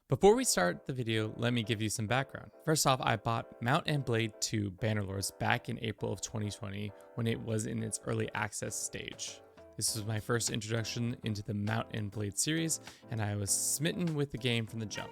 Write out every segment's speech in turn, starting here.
Before we start the video, let me give you some background. First off, I bought Mount and Blade 2 Bannerlords back in April of 2020 when it was in its early access stage. This was my first introduction into the Mount and Blade series, and I was smitten with the game from the jump.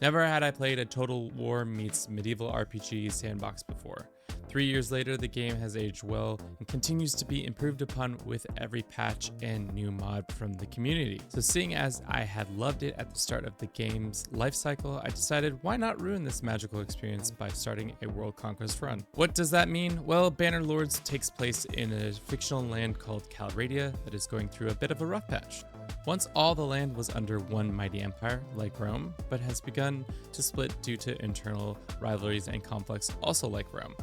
Never had I played a Total War meets medieval RPG sandbox before. 3 years later, the game has aged well and continues to be improved upon with every patch and new mod from the community. So seeing as I had loved it at the start of the game's life cycle, I decided why not ruin this magical experience by starting a world conquest run. What does that mean? Well, Bannerlords takes place in a fictional land called Calradia that is going through a bit of a rough patch. Once all the land was under one mighty empire, like Rome, but has begun to split due to internal rivalries and conflicts also like Rome.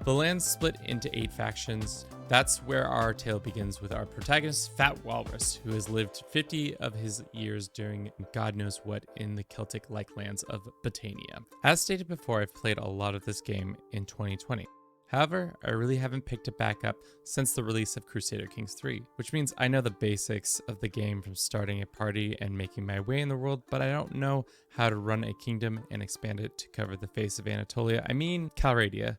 The land split into 8 factions. That's where our tale begins with our protagonist, Fat Walrus, who has lived 50 of his years during God knows what in the Celtic-like lands of Britannia. As stated before, I've played a lot of this game in 2020. However, I really haven't picked it back up since the release of Crusader Kings 3, which means I know the basics of the game from starting a party and making my way in the world, but I don't know how to run a kingdom and expand it to cover the face of Anatolia, Calradia.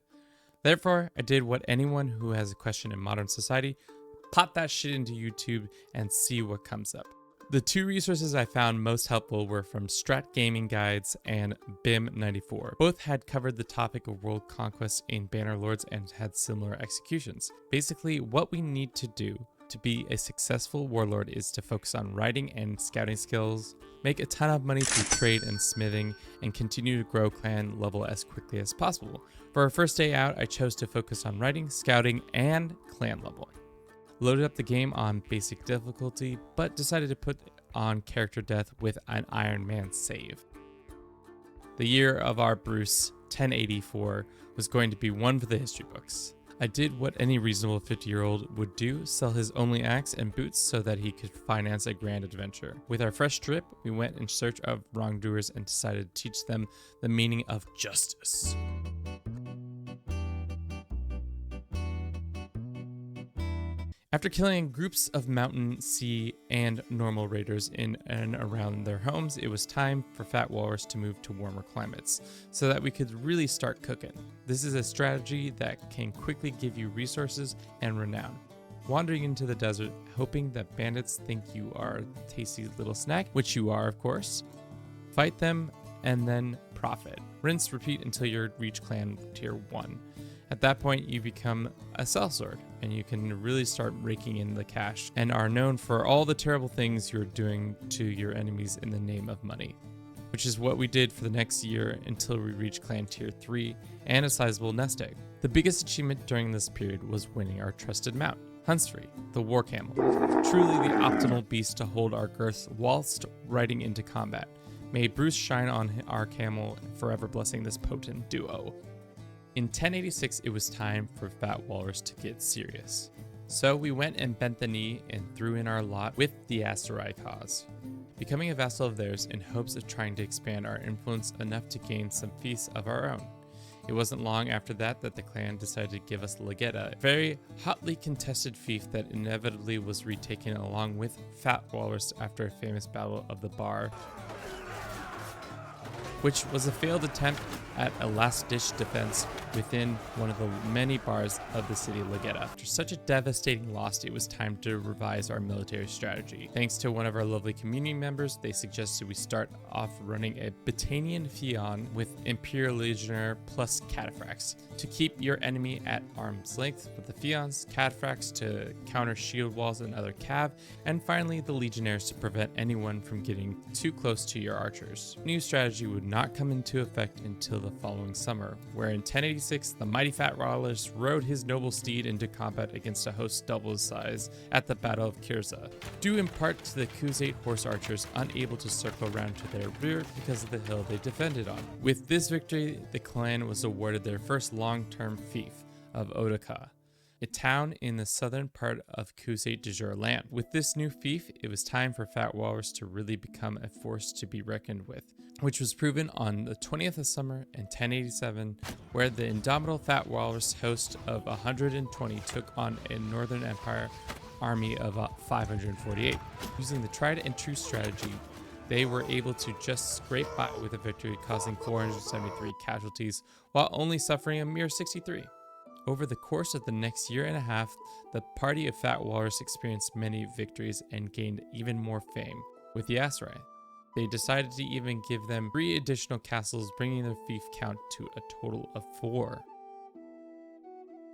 Therefore, I did what anyone who has a question in modern society, pop that shit into YouTube and see what comes up. The 2 resources I found most helpful were from Strat Gaming Guides and BIM94. Both had covered the topic of world conquest in Bannerlords and had similar executions. Basically, what we need to do to be a successful warlord is to focus on writing and scouting skills, make a ton of money through trade and smithing, and continue to grow clan level as quickly as possible. For our first day out, I chose to focus on writing, scouting, and clan level. Loaded up the game on basic difficulty, but decided to put on character death with an Iron Man save. The year of our Bruce, 1084, was going to be one for the history books. I did what any reasonable 50-year-old would do, sell his only axe and boots so that he could finance a grand adventure. With our fresh trip, we went in search of wrongdoers and decided to teach them the meaning of justice. After killing groups of mountain, sea, and normal raiders in and around their homes, it was time for Fat Walrus to move to warmer climates so that we could really start cooking. This is a strategy that can quickly give you resources and renown. Wandering into the desert, hoping that bandits think you are a tasty little snack, which you are of course. Fight them and then profit. Rinse, repeat until you reach clan tier 1. At that point, you become a sellsword, and you can really start raking in the cash, and are known for all the terrible things you're doing to your enemies in the name of money. Which is what we did for the next year until we reached clan tier 3 and a sizable nest egg. The biggest achievement during this period was winning our trusted mount, Hunsfree, the war camel. Truly the optimal beast to hold our girths whilst riding into combat. May Bruce shine on our camel, forever blessing this potent duo. In 1086, it was time for Fat Walrus to get serious. So we went and bent the knee and threw in our lot with the Asterai cause, becoming a vassal of theirs in hopes of trying to expand our influence enough to gain some fiefs of our own. It wasn't long after that the clan decided to give us Legetta, a very hotly contested fief that inevitably was retaken along with Fat Walrus after a famous battle of the Bar, which was a failed attempt at a last-ditch defense within one of the many bars of the city Legetta. After such a devastating loss, it was time to revise our military strategy. Thanks to one of our lovely community members, they suggested we start off running a Britannian Fion with Imperial Legionnaire plus Cataphracts to keep your enemy at arm's length with the Fions, Cataphracts to counter shield walls and other cav, and finally the Legionnaires to prevent anyone from getting too close to your archers. New strategy would not come into effect until the following summer, where in 1086 the mighty Fat Walrus rode his noble steed into combat against a host double his size at the Battle of Kirza, due in part to the Khuzait horse archers unable to circle around to their rear because of the hill they defended on. With this victory, the clan was awarded their first long-term fief of Odaka, a town in the southern part of Khuzait de Jure land. With this new fief, it was time for Fat Walrus to really become a force to be reckoned with, which was proven on the 20th of summer in 1087, where the indomitable Fat Walrus host of 120 took on a Northern Empire army of 548. Using the tried and true strategy they were able to just scrape by with a victory, causing 473 casualties, while only suffering a mere 63. Over the course of the next year and a half, the party of Fat Walrus experienced many victories and gained even more fame with the Aserai. They decided to even give them 3 additional castles, bringing their fief count to a total of 4.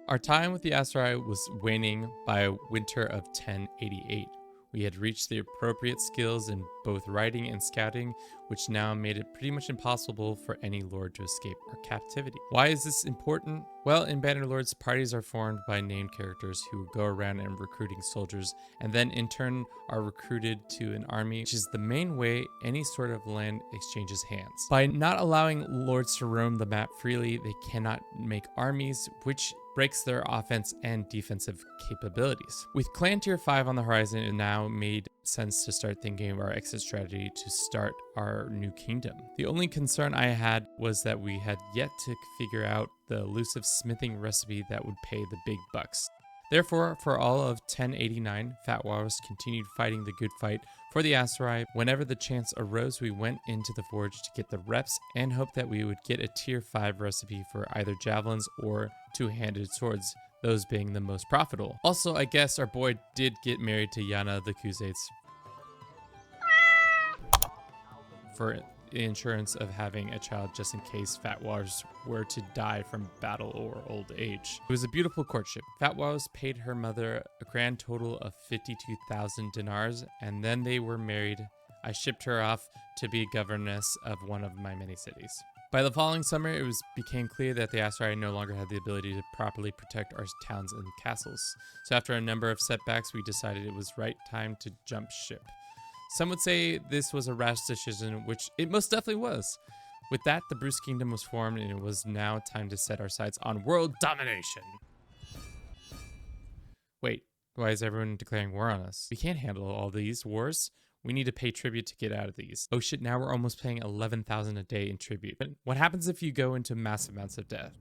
Our time with the Aserai was waning by winter of 1088. We had reached the appropriate skills in both riding and scouting, which now made it pretty much impossible for any lord to escape our captivity. Why is this important? Well, in Bannerlords, parties are formed by named characters who go around and recruiting soldiers, and then in turn are recruited to an army, which is the main way any sort of land exchanges hands. By not allowing lords to roam the map freely, they cannot make armies, which breaks their offense and defensive capabilities. With Clan Tier 5 on the horizon, it now made sense to start thinking of our exit strategy to start our new kingdom. The only concern I had was that we had yet to figure out the elusive smithing recipe that would pay the big bucks. Therefore, for all of 1089, Fat Walrus continued fighting the good fight for the Aserai. Whenever the chance arose, we went into the forge to get the reps and hoped that we would get a tier 5 recipe for either javelins or two-handed swords, those being the most profitable. Also, I guess our boy did get married to Yana the Khuzaits for the insurance of having a child just in case Fat Walrus were to die from battle or old age. It was a beautiful courtship. Fat Walrus paid her mother a grand total of 52,000 dinars, and then they were married. I shipped her off to be governess of one of my many cities. By the following summer, it became clear that the Aserai no longer had the ability to properly protect our towns and castles. So after a number of setbacks, we decided it was right time to jump ship. Some would say this was a rash decision, which it most definitely was. With that, the Bruce Kingdom was formed, and it was now time to set our sights on world domination. Wait, why is everyone declaring war on us? We can't handle all these wars. We need to pay tribute to get out of these. Oh shit, now we're almost paying 11,000 a day in tribute. But what happens if you go into massive amounts of debt?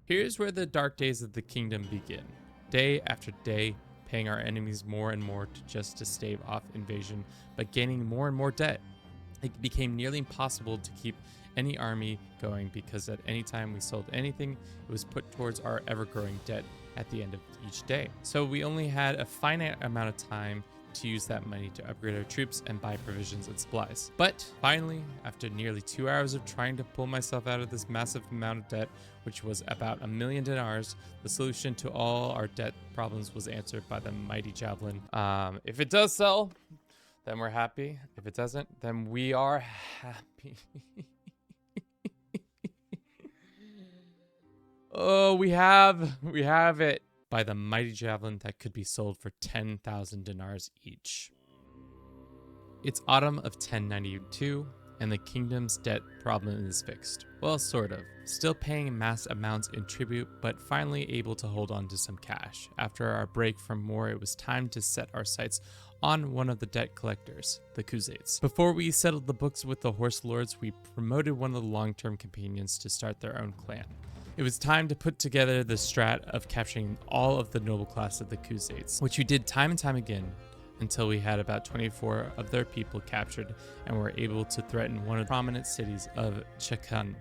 Here's where the dark days of the kingdom begin. Day after day, paying our enemies more and more to stave off invasion, but gaining more and more debt. It became nearly impossible to keep any army going because at any time we sold anything, it was put towards our ever-growing debt at the end of each day. So we only had a finite amount of time to use that money to upgrade our troops and buy provisions and supplies. But finally, after nearly 2 hours of trying to pull myself out of this massive amount of debt, which was about 1,000,000 dinars, the solution to all our debt problems was answered by the mighty javelin. If it does sell, then we're happy. If it doesn't, then we are happy. Oh, we have it. By the mighty javelin that could be sold for 10,000 dinars each. It's autumn of 1092, and the kingdom's debt problem is fixed. Well, sort of. Still paying mass amounts in tribute, but finally able to hold on to some cash. After our break from war, it was time to set our sights on one of the debt collectors, the Khuzaits. Before we settled the books with the horse lords, we promoted one of the long-term companions to start their own clan. It was time to put together the strat of capturing all of the noble class of the Khuzaits, which we did time and time again until we had about 24 of their people captured and were able to threaten one of the prominent cities of Chikandi?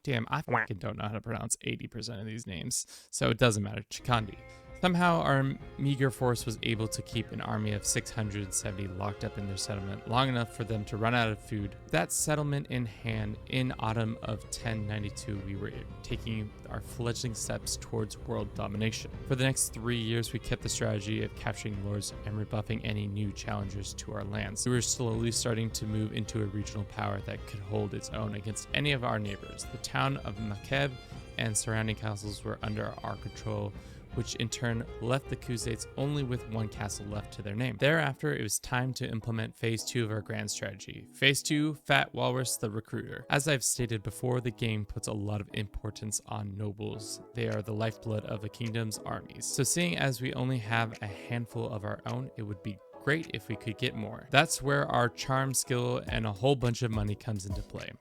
Damn, I fucking don't know how to pronounce 80% of these names, so it doesn't matter. Chikandi. Somehow, our meager force was able to keep an army of 670 locked up in their settlement long enough for them to run out of food. With that settlement in hand, in autumn of 1092, we were taking our fledgling steps towards world domination. For the next 3 years, we kept the strategy of capturing lords and rebuffing any new challengers to our lands. We were slowly starting to move into a regional power that could hold its own against any of our neighbors. The town of Makeb and surrounding castles were under our control, which in turn left the Khuzaits only with one castle left to their name. Thereafter, it was time to implement phase 2 of our grand strategy. Phase 2, Fat Walrus the Recruiter. As I've stated before, the game puts a lot of importance on nobles. They are the lifeblood of a kingdom's armies. So seeing as we only have a handful of our own, it would be great if we could get more. That's where our charm skill and a whole bunch of money comes into play.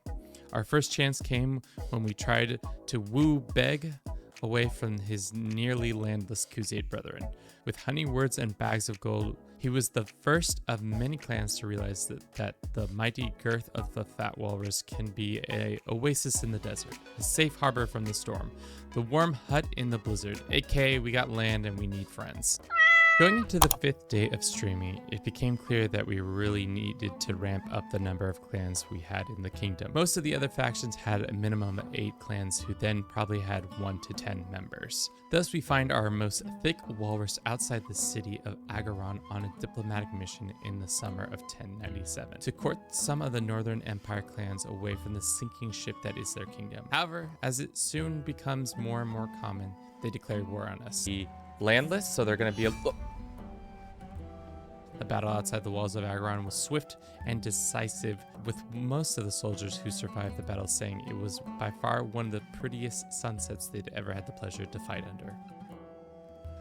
Our first chance came when we tried to woo Beg, away from his nearly landless Khuzait brethren. With honey words and bags of gold, he was the first of many clans to realize that the mighty girth of the fat walrus can be an oasis in the desert, a safe harbor from the storm, the warm hut in the blizzard, aka we got land and we need friends. Going into the 5th day of streaming, it became clear that we really needed to ramp up the number of clans we had in the kingdom. Most of the other factions had a minimum of 8 clans, who then probably had 1 to 10 members. Thus, we find our most thick walrus outside the city of Agaron on a diplomatic mission in the summer of 1097 to court some of the Northern Empire clans away from the sinking ship that is their kingdom. However, as it soon becomes more and more common, they declared war on us. Landless, so they're going to be the battle outside the walls of Agaron was swift and decisive, with most of the soldiers who survived the battle saying it was by far one of the prettiest sunsets they'd ever had the pleasure to fight under.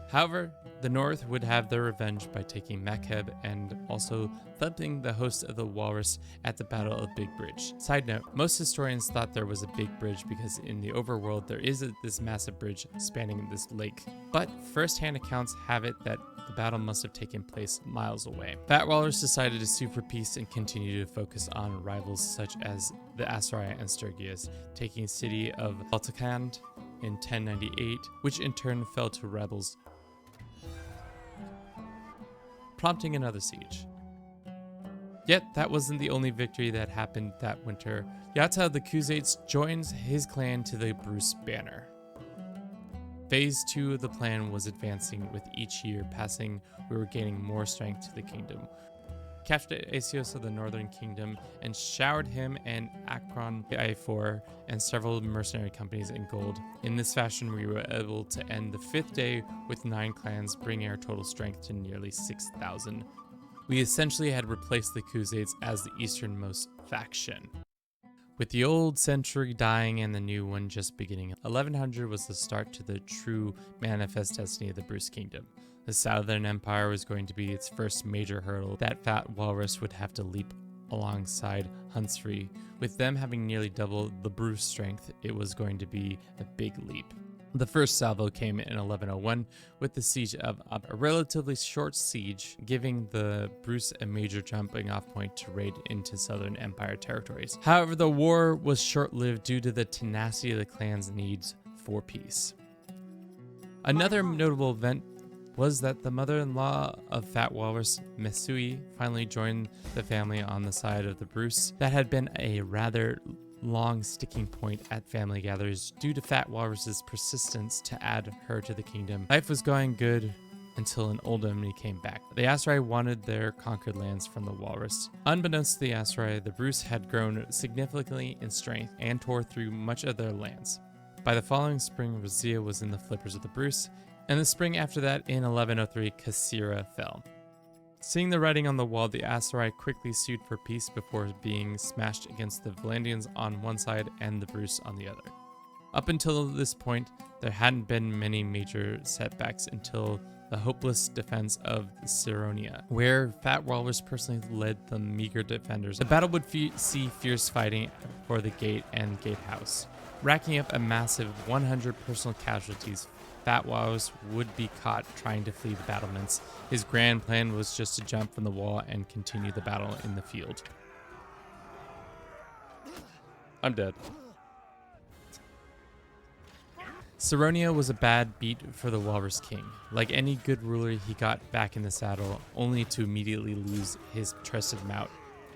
However, the North would have their revenge by taking Mekeb and also thumping the host of the Walrus at the Battle of Big Bridge. Side note, most historians thought there was a big bridge because in the overworld there is this massive bridge spanning this lake, but first-hand accounts have it that the battle must have taken place miles away. Fat Walrus decided to sue for peace and continue to focus on rivals such as the Aserai and Sturgias, taking city of Altakand in 1098, which in turn fell to rebels, prompting another siege. Yet that wasn't the only victory that happened that winter. Yata the Khuzaits joins his clan to the Bruce banner. Phase 2 of the plan was advancing with each year passing. We were gaining more strength to the kingdom. Captured Asios of the Northern Kingdom and showered him and Akron I4 and several mercenary companies in gold. In this fashion, we were able to end the 5th day with 9 clans, bringing our total strength to nearly 6,000. We essentially had replaced the Khuzaits as the easternmost faction. With the old century dying and the new one just beginning, 1100 was the start to the true manifest destiny of the Bruce Kingdom. The Southern Empire was going to be its first major hurdle that Fat Walrus would have to leap alongside Hunsrey. With them having nearly double the Bruce strength, it was going to be a big leap. The first salvo came in 1101 with the siege of Up, a relatively short siege, giving the Bruce a major jumping off point to raid into Southern Empire territories. However, the war was short-lived due to the tenacity of the clan's needs for peace. Another notable event was that the mother-in-law of Fat Walrus, Mesui, finally joined the family on the side of the Bruce. That had been a rather long sticking point at family gatherings due to Fat Walrus's persistence to add her to the kingdom. Life was going good until an old enemy came back. The Aserai wanted their conquered lands from the Walrus. Unbeknownst to the Aserai, the Bruce had grown significantly in strength and tore through much of their lands. By the following spring, Razia was in the flippers of the Bruce, and the spring after that, in 1103, Kasira fell. Seeing the writing on the wall, the Aserai quickly sued for peace before being smashed against the Valandians on one side and the Bruce on the other. Up until this point, there hadn't been many major setbacks until the hopeless defense of Sironia, where Fat Walrus personally led the meager defenders. The battle would see fierce fighting for the gate and gatehouse, racking up a massive 100 personal casualties. Fat Walrus would be caught trying to flee the battlements. His grand plan was just to jump from the wall and continue the battle in the field. I'm dead. Sironia was a bad beat for the Walrus King. Like any good ruler, he got back in the saddle, only to immediately lose his trusted mount.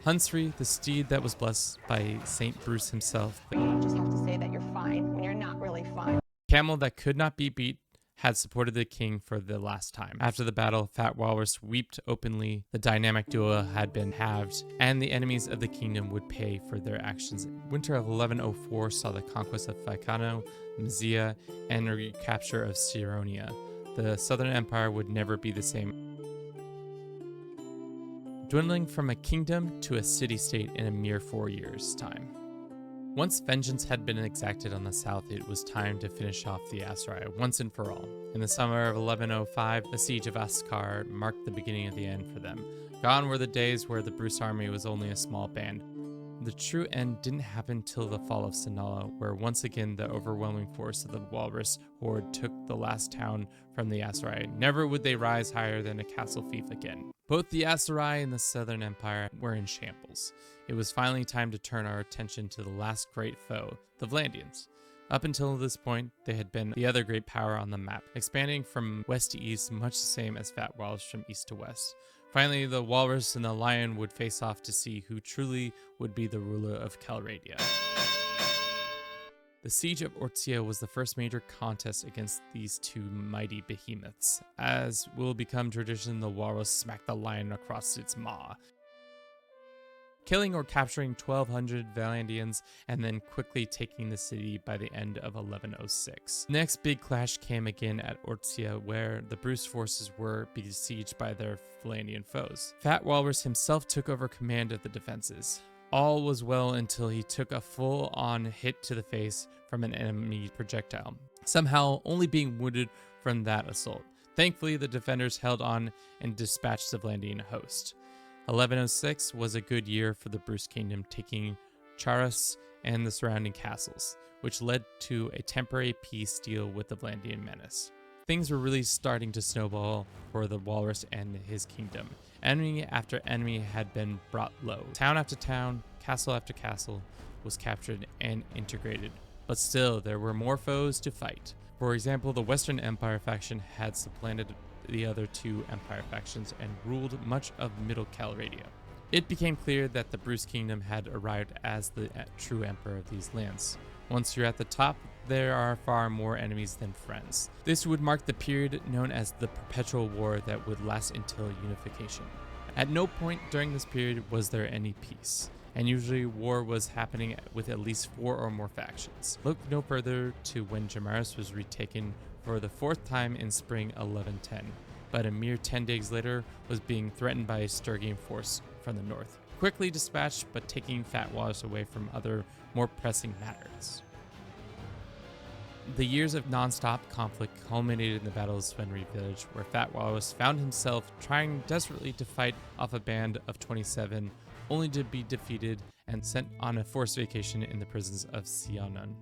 Hunsrey, the steed that was blessed by Saint Bruce himself. You just have to say that you're fine when you're not really fine. Camel that could not be beat, had supported the king for the last time. After the battle, Fat Walrus wept openly. The dynamic duo had been halved, and the enemies of the kingdom would pay for their actions. Winter of 1104 saw the conquest of Faikano, Mzia, and a recapture of Sironia. The Southern Empire would never be the same, dwindling from a kingdom to a city-state in a mere 4 years' time. Once vengeance had been exacted on the south, it was time to finish off the Aserai once and for all. In the summer of 1105, the siege of Askar marked the beginning of the end for them. Gone were the days where the Bruce army was only a small band. the true end didn't happen till the fall of Sinala, where once again the overwhelming force of the walrus horde took the last town from the Aserai. Never would they rise higher than a castle fief again. Both the Aserai and the Southern Empire were in shambles. It was finally time to turn our attention to the last great foe, the Vlandians. Up until this point, they had been the other great power on the map, expanding from west to east, much the same as Fat Walrus from east to west. Finally, the walrus and the lion would face off to see who truly would be the ruler of Calradia. The siege of Ortia was the first major contest against these two mighty behemoths. As will become tradition, the walrus smacked the lion across its maw, killing or capturing 1,200 Vlandians and then quickly taking the city by the end of 1106. The next big clash came again at Ortia, where the Bruce forces were besieged by their Vlandian foes. Fat Walrus himself took over command of the defenses. All was well until he took a full-on hit to the face from an enemy projectile, somehow only being wounded from that assault. Thankfully, the defenders held on and dispatched the Vlandian host. 1106 was a good year for the Bruce Kingdom, taking Charas and the surrounding castles, which led to a temporary peace deal with the Vlandian menace. Things were really starting to snowball for the Walrus and his kingdom. Enemy after enemy had been brought low. Town after town, castle after castle was captured and integrated, but still there were more foes to fight. For example, the Western Empire faction had supplanted the other two Empire factions and ruled much of Middle Calradia. It became clear that the Bruce Kingdom had arrived as the true emperor of these lands. Once you're at the top, there are far more enemies than friends. This would mark the period known as the Perpetual War that would last until unification. At no point during this period was there any peace, and usually war was happening with at least 4 or more factions. Look no further to when Jamaris was retaken for the 4th time in spring 1110, but a mere 10 days later was being threatened by a Sturgian force from the north, quickly dispatched but taking Fat Walrus away from other more pressing matters. The years of non-stop conflict culminated in the Battle of Svenry village, where Fat Walrus found himself trying desperately to fight off a band of 27, only to be defeated and sent on a forced vacation in the prisons of Sionan.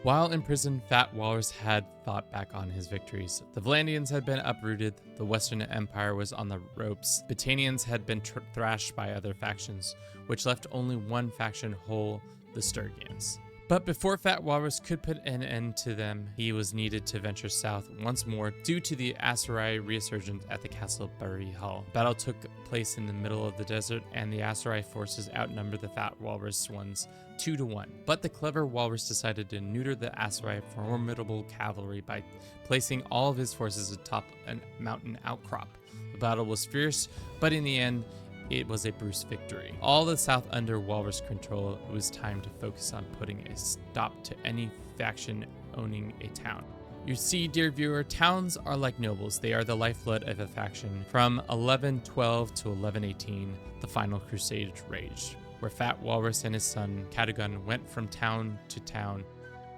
While in prison, Fat Walrus had thought back on his victories. The Vlandians had been uprooted, the Western Empire was on the ropes, Batanians had been thrashed by other factions, which left only one faction whole, the Sturgians. But before Fat Walrus could put an end to them, he was needed to venture south once more due to the Aserai resurgence at the castle of Bari Hall. Battle took place in the middle of the desert, and the Aserai forces outnumbered the Fat Walrus ones 2-1. But the clever Walrus decided to neuter the Aserai formidable cavalry by placing all of his forces atop a mountain outcrop. The battle was fierce, but in the end, it was a Bruce victory. All the south under Walrus control, it was time to focus on putting a stop to any faction owning a town. You see, dear viewer, towns are like nobles. They are the lifeblood of a faction. From 1112 to 1118, the final crusade raged, where Fat Walrus and his son, Cadogan, went from town to town,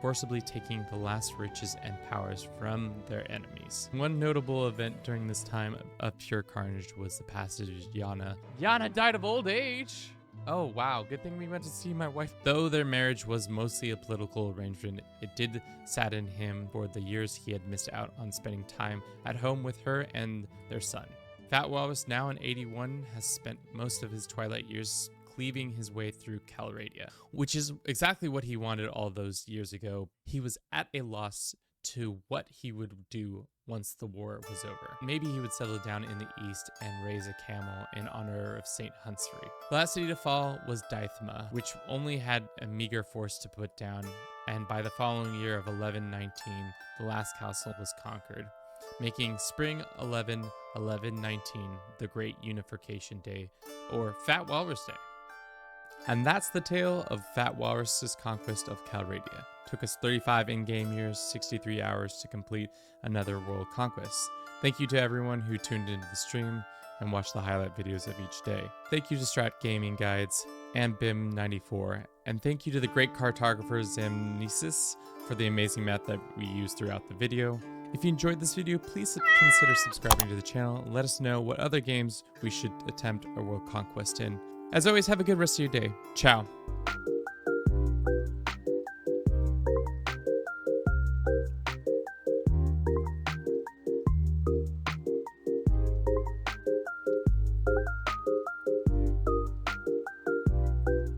forcibly taking the last riches and powers from their enemies. One notable event during this time of pure carnage was the passage of Yana. Yana died of old age! Oh wow, good thing we went to see my wife. Though their marriage was mostly a political arrangement, it did sadden him for the years he had missed out on spending time at home with her and their son. Fat Walrus, now in 81, has spent most of his twilight years cleaving his way through Calradia, which is exactly what he wanted all those years ago. He was at a loss to what he would do once the war was over. Maybe he would settle down in the east and raise a camel in honor of Saint Hunsfrey. The last city to fall was Dythma, which only had a meager force to put down, and by the following year of 1119, the last castle was conquered, making spring 1119 the Great Unification Day, or Fat Walrus Day. And that's the tale of Fat Walrus's conquest of Calradia. Took us 35 in-game years, 63 hours to complete another world conquest. Thank you to everyone who tuned into the stream and watched the highlight videos of each day. Thank you to Strat Gaming Guides and BIM94, and thank you to the great cartographer Zamnesis for the amazing map that we used throughout the video. If you enjoyed this video, please consider subscribing to the channel and let us know what other games we should attempt a world conquest in. As always, have a good rest of your day. Ciao.